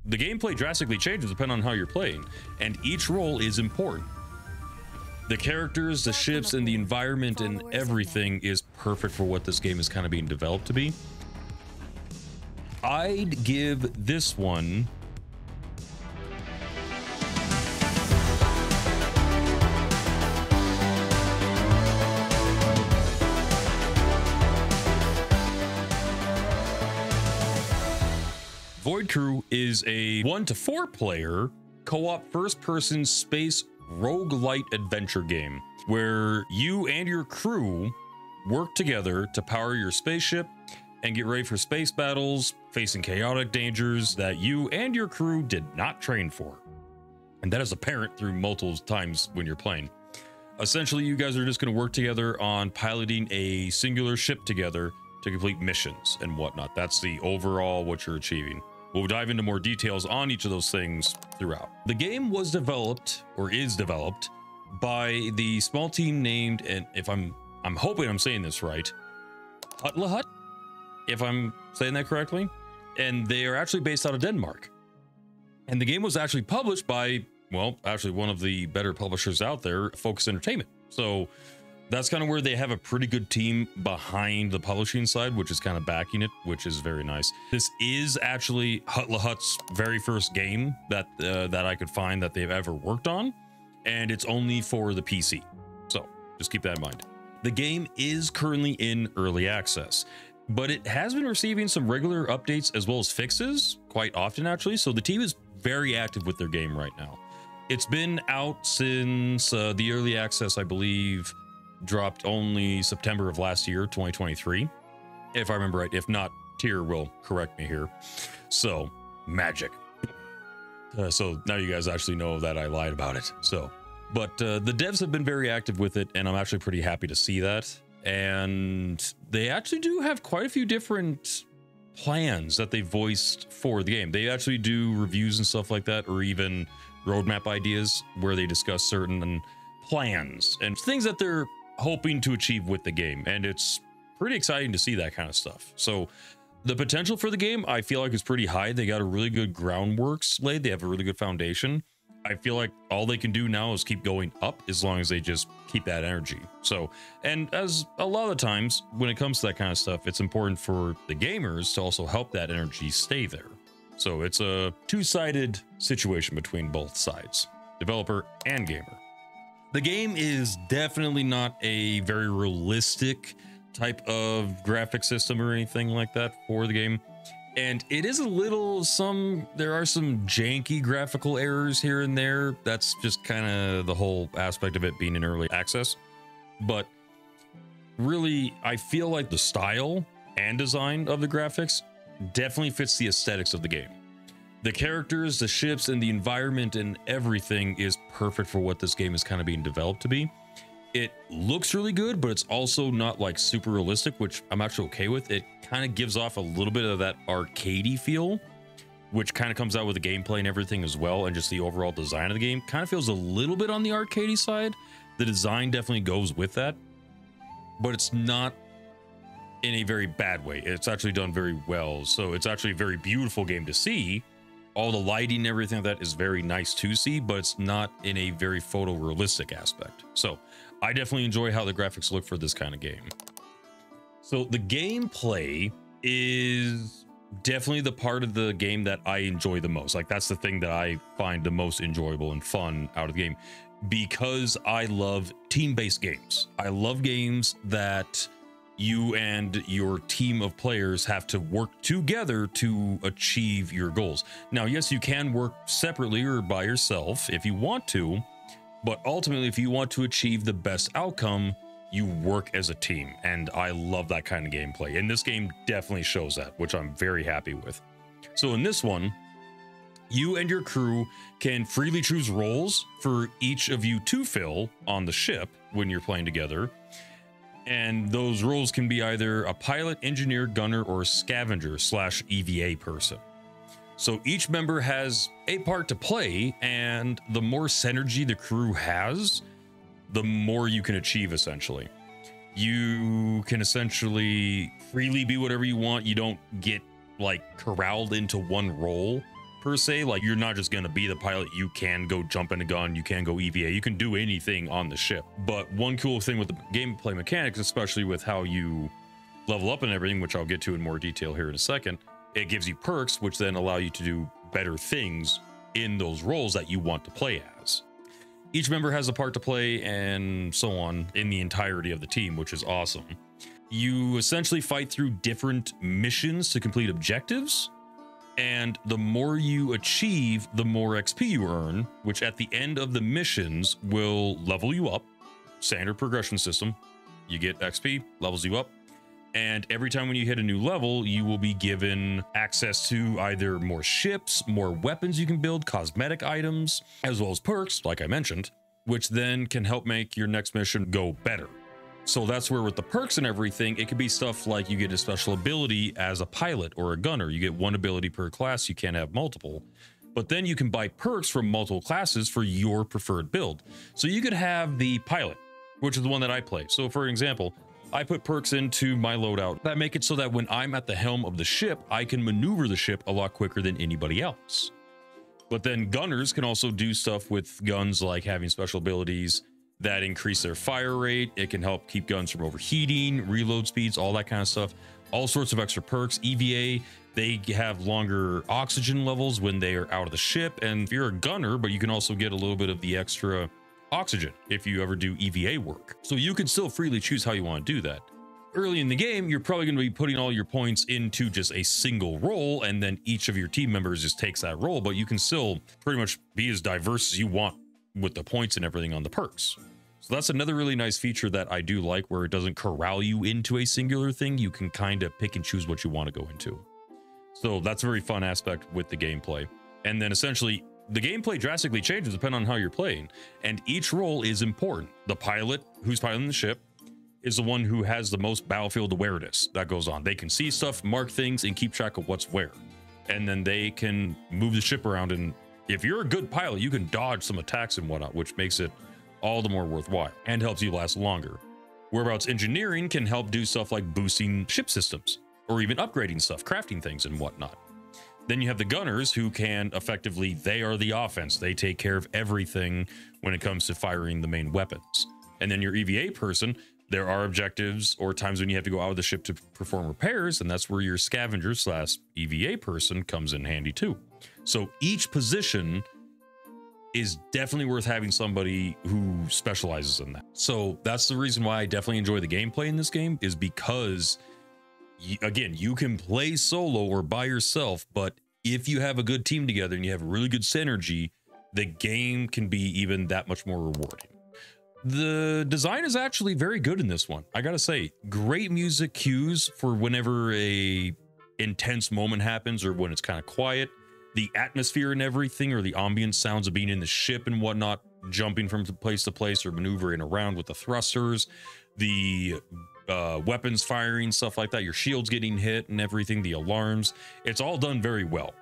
the gameplay drastically changes depending on how you're playing, and each role is important. The characters, the ships, and the environment and everything is perfect for what this game is kind of being developed to be. I'd give this one Void Crew is a 1 to 4 player co-op first-person space roguelite adventure game where you and your crew work together to power your spaceship and get ready for space battles, facing chaotic dangers that you and your crew did not train for. And that is apparent through multiple times when you're playing. Essentially, you guys are just going to work together on piloting a singular ship together to complete missions and whatnot. That's the overall what you're achieving. We'll dive into more details on each of those things throughout. The game was developed, or is developed, by the small team named, and if I'm hoping I'm saying this right, Hut, if I'm saying that correctly, and they are actually based out of Denmark. And the game was actually published by, well, actually one of the better publishers out there, Focus Entertainment. So that's kind of where they have a pretty good team behind the publishing side, which is kind of backing it, which is very nice. This is actually Hut's very first game that I could find that they've ever worked on, and it's only for the PC. So just keep that in mind. The game is currently in early access, but it has been receiving some regular updates as well as fixes quite often, actually. So the team is very active with their game right now. It's been out since the early access, I believe, dropped only September of last year, 2023, if I remember right. If not, Tier will correct me here. So magic. So now you guys actually know that I lied about it. So, but the devs have been very active with it, and I'm actually pretty happy to see that. And they actually do have quite a few different plans that they voiced for the game. They actually do reviews and stuff like that, or even roadmap ideas where they discuss certain plans and things that they're hoping to achieve with the game, and it's pretty exciting to see that kind of stuff. So the potential for the game, I feel like, is pretty high. They got a really good groundwork laid. They have a really good foundation. I feel like all they can do now is keep going up as long as they just keep that energy. So, and as a lot of the times when it comes to that kind of stuff, it's important for the gamers to also help that energy stay there. So it's a two-sided situation between both sides, developer and gamer. The game is definitely not a very realistic type of graphic system or anything like that for the game. And it is a little, there are some janky graphical errors here and there. That's just kind of the whole aspect of it being in early access. But really, I feel like the style and design of the graphics definitely fits the aesthetics of the game. The characters, the ships, and the environment and everything is perfect for what this game is kind of being developed to be. It looks really good, but it's also not like super realistic, which I'm actually okay with. It kind of gives off a little bit of that arcadey feel, which kind of comes out with the gameplay and everything as well, and just the overall design of the game kind of feels a little bit on the arcadey side. The design definitely goes with that, but it's not in a very bad way. It's actually done very well, so it's actually a very beautiful game to see. All the lighting and everything like that is very nice to see, but it's not in a very photorealistic aspect. So I definitely enjoy how the graphics look for this kind of game. So the gameplay is definitely the part of the game that I enjoy the most. Like, that's the thing that I find the most enjoyable and fun out of the game, because I love team-based games. I love games that you and your team of players have to work together to achieve your goals. Now, yes, you can work separately or by yourself if you want to, but ultimately, if you want to achieve the best outcome, you work as a team, and I love that kind of gameplay. And this game definitely shows that, which I'm very happy with. So in this one, you and your crew can freely choose roles for each of you to fill on the ship when you're playing together. And those roles can be either a pilot, engineer, gunner, or scavenger / EVA person. So each member has a part to play, and the more synergy the crew has, the more you can achieve, essentially. You can essentially freely be whatever you want. You don't get like corralled into one role per se. Like, you're not just going to be the pilot. You can go jump in a gun, you can go EVA, you can do anything on the ship. But one cool thing with the gameplay mechanics, especially with how you level up and everything, which I'll get to in more detail here in a second, it gives you perks which then allow you to do better things in those roles that you want to play as. Each member has a part to play and so on in the entirety of the team, which is awesome. You essentially fight through different missions to complete objectives, and the more you achieve, the more XP you earn, which at the end of the missions will level you up. Standard progression system. You get XP, levels you up, and every time when you hit a new level, you will be given access to either more ships, more weapons you can build, cosmetic items, as well as perks, like I mentioned, which then can help make your next mission go better. So that's where with the perks and everything, it could be stuff like you get a special ability as a pilot or a gunner. You get one ability per class, you can't have multiple. But then you can buy perks from multiple classes for your preferred build. So you could have the pilot, which is the one that I play. So for example, I put perks into my loadout that make it so that when I'm at the helm of the ship, I can maneuver the ship a lot quicker than anybody else. But then gunners can also do stuff with guns, like having special abilities that increase their fire rate. It can help keep guns from overheating, reload speeds, all that kind of stuff. All sorts of extra perks. EVA, they have longer oxygen levels when they are out of the ship. And if you're a gunner, but you can also get a little bit of the extra oxygen if you ever do EVA work. So you can still freely choose how you want to do that. Early in the game, you're probably going to be putting all your points into just a single role, and then each of your team members just takes that role, but you can still pretty much be as diverse as you want with the points and everything on the perks. So that's another really nice feature that I do like, where it doesn't corral you into a singular thing. You can kind of pick and choose what you want to go into. So that's a very fun aspect with the gameplay. And then essentially the gameplay drastically changes depending on how you're playing, and each role is important. The pilot, who's piloting the ship, is the one who has the most battlefield awareness that goes on. They can see stuff, mark things, and keep track of what's where. And then they can move the ship around, and if you're a good pilot, you can dodge some attacks and whatnot, which makes it all the more worthwhile and helps you last longer. Whereabouts engineering can help do stuff like boosting ship systems, or even upgrading stuff, crafting things and whatnot. Then you have the gunners, who can effectively, they are the offense. They take care of everything when it comes to firing the main weapons. And then your EVA person, there are objectives or times when you have to go out of the ship to perform repairs, and that's where your scavenger / EVA person comes in handy too. So each position is definitely worth having somebody who specializes in that. So that's the reason why I definitely enjoy the gameplay in this game, is because again, you can play solo or by yourself, but if you have a good team together and you have really good synergy, the game can be even that much more rewarding. The design is actually very good in this one. I gotta say, great music cues for whenever a intense moment happens or when it's kind of quiet. The atmosphere and everything, or the ambient sounds of being in the ship and whatnot, jumping from place to place or maneuvering around with the thrusters, the weapons firing, stuff like that, your shields getting hit and everything, the alarms, it's all done very well.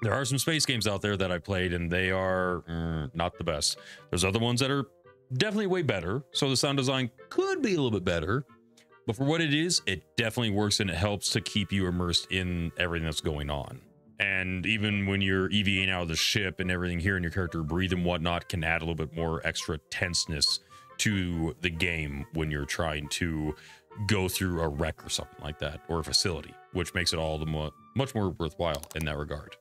There are some space games out there that I played and they are not the best. There's other ones that are definitely way better, so the sound design could be a little bit better, but for what it is, it definitely works, and it helps to keep you immersed in everything that's going on. And even when you're EVAing out of the ship and everything, hearing your character breathe and whatnot can add a little bit more extra tenseness to the game when you're trying to go through a wreck or something like that, or a facility, which makes it all the much more worthwhile in that regard.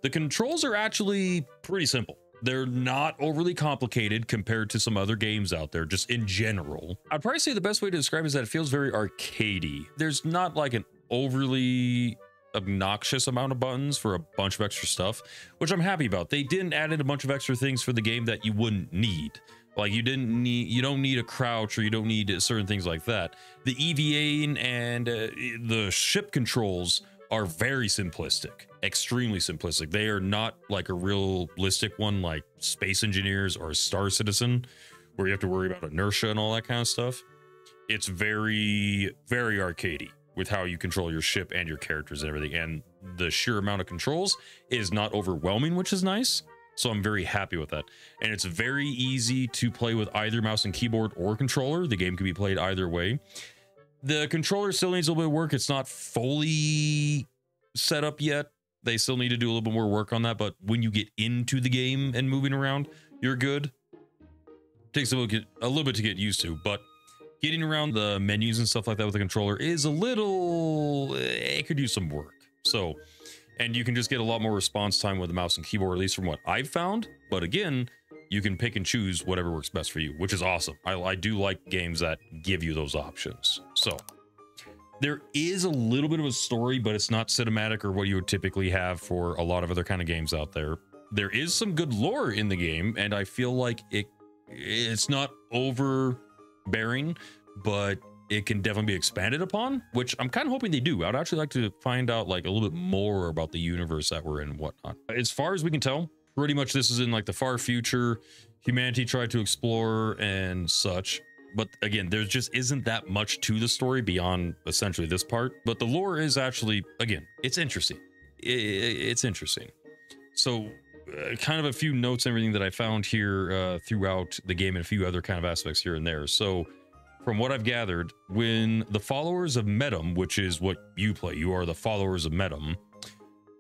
The controls are actually pretty simple. They're not overly complicated compared to some other games out there, just in general. I'd probably say the best way to describe it is that it feels very arcadey. There's not like an overly obnoxious amount of buttons for a bunch of extra stuff, which I'm happy about. They didn't add in a bunch of extra things for the game that you wouldn't need. Like you don't need a crouch, or you don't need certain things like that. The EVAing and the ship controls are very simplistic, extremely simplistic. They are not like a realistic one like Space Engineers or Star Citizen, where you have to worry about inertia and all that kind of stuff. It's very, very arcadey with how you control your ship and your characters and everything. And the sheer amount of controls is not overwhelming, which is nice. So I'm very happy with that. And it's very easy to play with either mouse and keyboard or controller. The game can be played either way. The controller still needs a little bit of work. It's not fully set up yet They still need to do a little bit more work on that, but when you get into the game and moving around, you're good. Takes a little bit to get used to, but getting around the menus and stuff like that with the controller is a little, it could use some work. So, and you can just get a lot more response time with the mouse and keyboard, at least from what I've found. But again, you can pick and choose whatever works best for you, which is awesome. I do like games that give you those options. So there is a little bit of a story, but it's not cinematic or what you would typically have for a lot of other kind of games out there. There is some good lore in the game, and I feel like it's not overbearing, but it can definitely be expanded upon, which I'm kind of hoping they do. I'd actually like to find out like a little bit more about the universe that we're in and whatnot. As far as we can tell, pretty much this is in like the far future. Humanity tried to explore and such. But again, there just isn't that much to the story beyond essentially this part. But the lore is actually, again, it's interesting. It's interesting. So kind of a few notes and everything that I found here throughout the game and a few other kind of aspects here and there. So from what I've gathered, when the followers of Medum, which is what you play, you are the followers of Medum,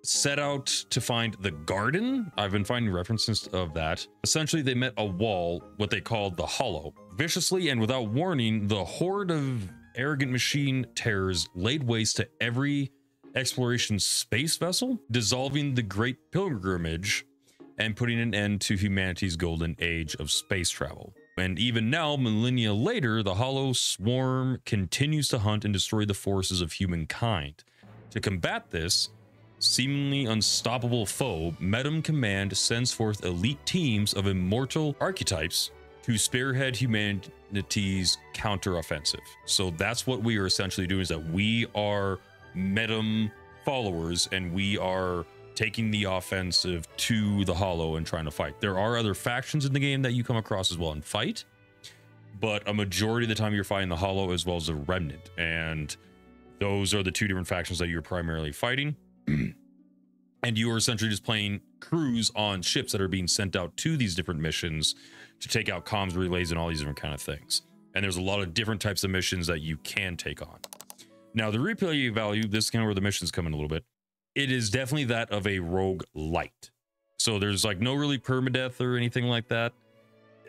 set out to find the garden. I've been finding references of that. Essentially, they met a wall, what they called the Hollow. Viciously and without warning, the horde of arrogant machine terrors laid waste to every exploration space vessel, dissolving the Great Pilgrimage and putting an end to humanity's golden age of space travel. And even now, millennia later, the Hollow Swarm continues to hunt and destroy the forces of humankind. To combat this seemingly unstoppable foe, Medum Command sends forth elite teams of immortal archetypes to spearhead humanity's counteroffensive. So that's what we are essentially doing, is that we are Medum followers and we are taking the offensive to the Hollow and trying to fight. There are other factions in the game that you come across as well and fight, but a majority of the time you're fighting the Hollow as well as the Remnant, and those are the two different factions that you're primarily fighting. And you are essentially just playing crews on ships that are being sent out to these different missions to take out comms relays and all these different kind of things. And there's a lot of different types of missions that you can take on. Now, the replay value, this is kind of where the missions come in a little bit. It is definitely that of a rogue light. So there's like no really permadeath or anything like that.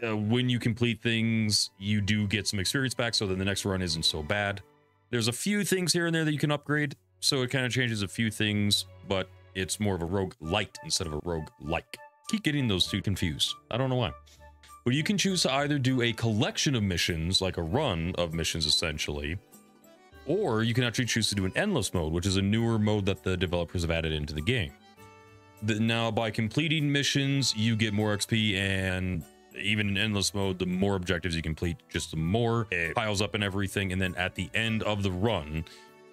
When you complete things, you do get some experience back, so then the next run isn't so bad. There's a few things here and there that you can upgrade, so it kind of changes a few things, but it's more of a rogue light instead of a rogue like. Keep getting those two confused. I don't know why. But you can choose to either do a collection of missions, like a run of missions essentially, or you can actually choose to do an endless mode, which is a newer mode that the developers have added into the game. Now, by completing missions, you get more XP, and even in endless mode, the more objectives you complete, just the more it piles up and everything. And then at the end of the run,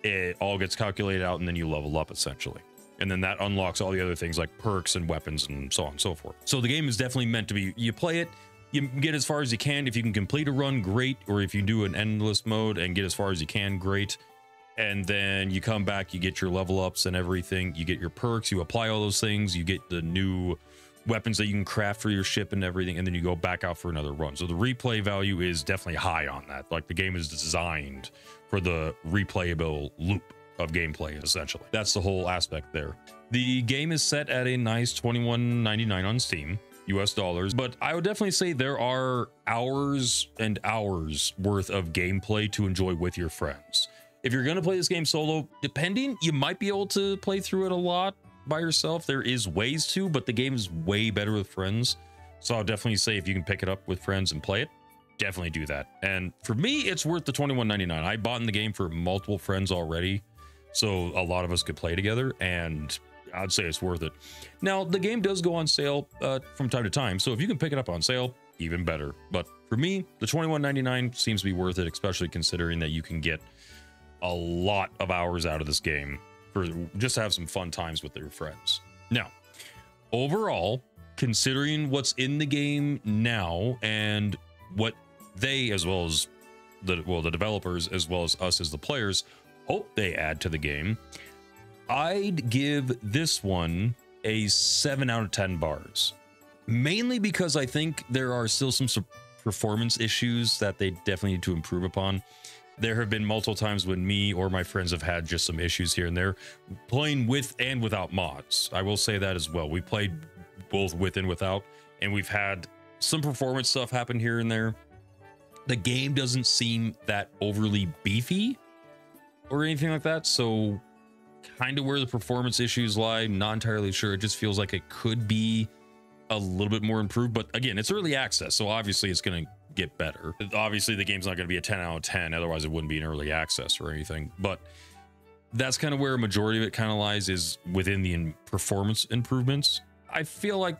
it all gets calculated out, and then you level up essentially. And then that unlocks all the other things like perks and weapons and so on and so forth. So the game is definitely meant to be, you play it, you get as far as you can. If you can complete a run, great. Or if you do an endless mode and get as far as you can, great. And then you come back, you get your level ups and everything. You get your perks, you apply all those things, you get the new weapons that you can craft for your ship and everything, and then you go back out for another run. So the replay value is definitely high on that. Like, the game is designed for the replayable loop of gameplay, essentially. That's the whole aspect there. The game is set at a nice $21.99 on Steam, US dollars, but I would definitely say there are hours and hours worth of gameplay to enjoy with your friends. If you're going to play this game solo, depending, you might be able to play through it a lot by yourself. There is ways to, but the game is way better with friends. So I'll definitely say if you can pick it up with friends and play it, definitely do that. And for me, it's worth the $21.99. I bought in the game for multiple friends already, so a lot of us could play together, and I'd say it's worth it. Now, the game does go on sale from time to time, so if you can pick it up on sale, even better. But for me, the $21.99 seems to be worth it, especially considering that you can get a lot of hours out of this game for just to have some fun times with your friends. Now, overall, considering what's in the game now and what they, as well as the developers, as well as us as the players, hope they add to the game, I'd give this one a 7 out of 10 bars. Mainly because I think there are still some performance issues that they definitely need to improve upon. there have been multiple times when me or my friends have had just some issues here and there playing with and without mods. I will say that as well. We played both with and without, and we've had some performance stuff happen here and there. The game doesn't seem that overly beefy or anything like that, so kind of where the performance issues lie, not entirely sure. It just feels like it could be a little bit more improved, but again, it's early access, so obviously it's going to get better. Obviously the game's not going to be a 10 out of 10, otherwise it wouldn't be an early access or anything, but that's kind of where a majority of it kind of lies, is within the performance improvements. I feel like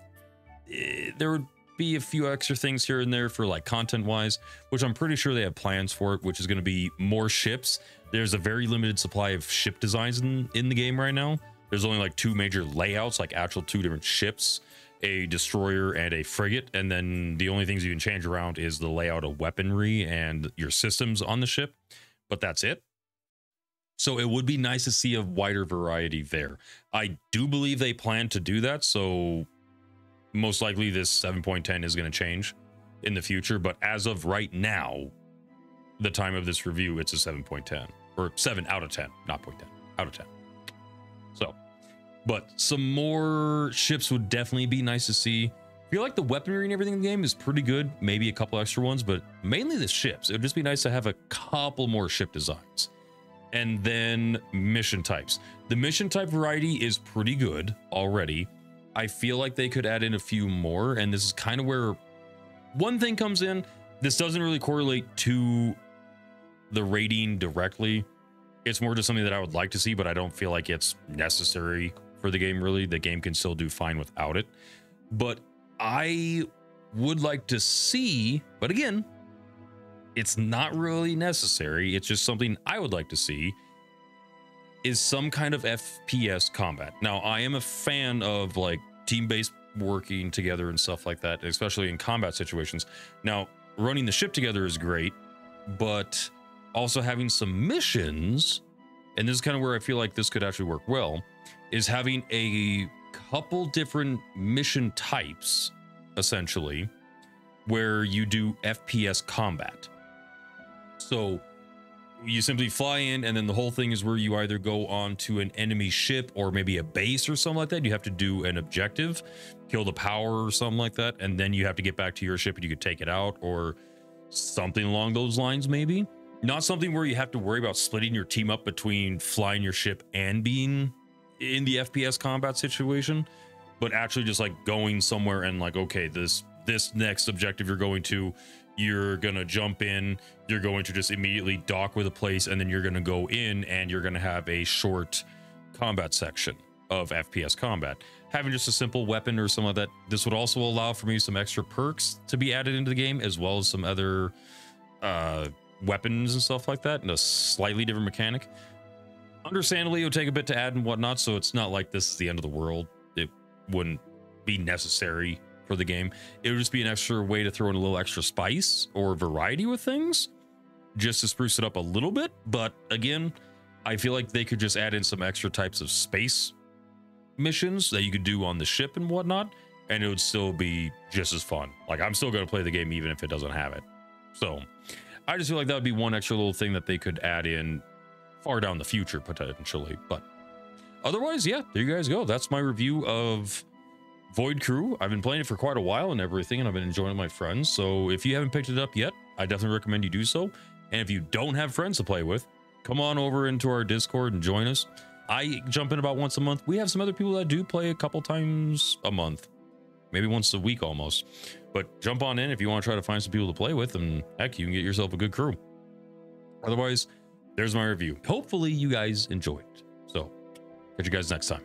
there would be a few extra things here and there for like content wise, which I'm pretty sure they have plans for it, which is going to be more ships. There's a very limited supply of ship designs in the game right now. There's only like 2 major layouts, like actual 2 different ships, a destroyer and a frigate, and then the only things you can change around is the layout of weaponry and your systems on the ship, but that's it. So it would be nice to see a wider variety there. I do believe they plan to do that, so most likely this 7.10 is going to change in the future, but as of right now, the time of this review, it's a 7.10 or 7 out of 10, not 0.10, out of 10. So, but some more ships would definitely be nice to see. I feel like the weaponry and everything in the game is pretty good, maybe a couple extra ones, but mainly the ships. It would just be nice to have a couple more ship designs. And then mission types. The mission type variety is pretty good already. I feel like they could add in a few more, and this is kind of where one thing comes in. This doesn't really correlate to the rating directly. It's more just something that I would like to see, but I don't feel like it's necessary for the game, really. The game can still do fine without it. But I would like to see, but again, it's not really necessary. It's just something I would like to see, is some kind of FPS combat. Now, I am a fan of like team-based working together and stuff like that, especially in combat situations. Now, running the ship together is great, but also having some missions, and this is kind of where I feel like this could actually work well, is having a couple different mission types, essentially, where you do FPS combat. So you simply fly in, and then the whole thing is where you either go onto an enemy ship or maybe a base or something like that. You have to do an objective, kill the power or something like that, and then you have to get back to your ship and you could take it out or something along those lines, maybe. Not something where you have to worry about splitting your team up between flying your ship and being in the FPS combat situation, but actually just like going somewhere and like, okay, this next objective you're gonna jump in, you're going to just immediately dock with a place, and then you're gonna go in and you're gonna have a short combat section of FPS combat. Having just a simple weapon or something like that, this would also allow for me some extra perks to be added into the game, as well as some other weapons and stuff like that, and a slightly different mechanic. Understandably, it would take a bit to add and whatnot, so it's not like this is the end of the world. It wouldn't be necessary for the game. It would just be an extra way to throw in a little extra spice or variety with things, just to spruce it up a little bit. But again, I feel like they could just add in some extra types of space missions that you could do on the ship and whatnot, and it would still be just as fun. Like, I'm still going to play the game even if it doesn't have it. So I just feel like that would be one extra little thing that they could add in far down the future potentially. But otherwise, yeah, there you guys go. That's my review of Void Crew. I've been playing it for quite a while and everything, and I've been enjoying it with my friends. So if you haven't picked it up yet, I definitely recommend you do so. And if you don't have friends to play with, come on over into our Discord and join us. I jump in about once a month. We have some other people that do play a couple times a month, maybe once a week almost. But jump on in if you want to try to find some people to play with, and heck, you can get yourself a good crew. Otherwise, there's my review. Hopefully you guys enjoyed. So catch you guys next time.